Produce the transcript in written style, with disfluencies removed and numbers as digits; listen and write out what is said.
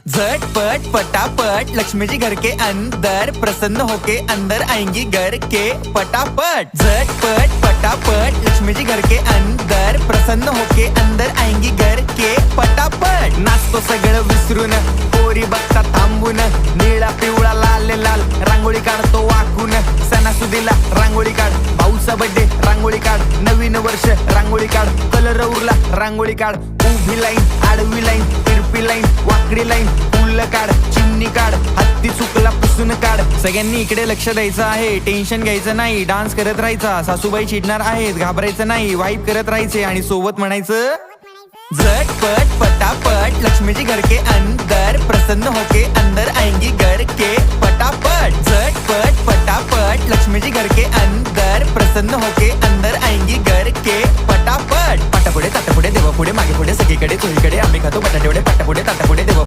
झटपट पटापट लक्ष्मी जी घर के अंदर प्रसन्न होके अंदर आएंगी घर के पटापट। झटपट पटापट लक्ष्मी जी घर के अंदर प्रसन्न होके अंदर आएंगी घर के पटापट। नाचतो सगळं विसरून पोरी बघता थांबून निळा पिवळा लाल लाल रांगोळी काढतो वाकून। सणासुदीला रांगोळी काढ, भाऊचा बर्थडे रांगोळी काढ, नवीन वर्ष रांगोळी काढ, कलर उरला रांगोळी काढ, उभी लाईन आडवी लाईन तिरपी लाईन वाकडी लाईन फुल काढ, चिमणी काढ, हत्ती चुकला पुसून काढ। सगळ्यांनी इकडे लक्ष द्यायचं आहे, टेन्शन घ्यायचं नाही, डान्स करत राहायचा। सासूबाई चिडणार आहेत, घाबरायचं नाही, वाईब करत राहायचे आणि सोबत म्हणायचं झटपट पटापट लक्ष्मी जी घर के अंदर प्रसन्न होके अंदर आएंगी घर के पटापट। झटपट पटापट लक्ष्मी जी घर के अंदर प्रसन्न होके अंदर आएंगी घर के पटापट। पाटापुढे ताटापुढे देवापुढे मागे पुढे सगळीकडे चोहीकडे आम्ही खातो बटाटेवडे पाटापुढे ताटापुढे देवा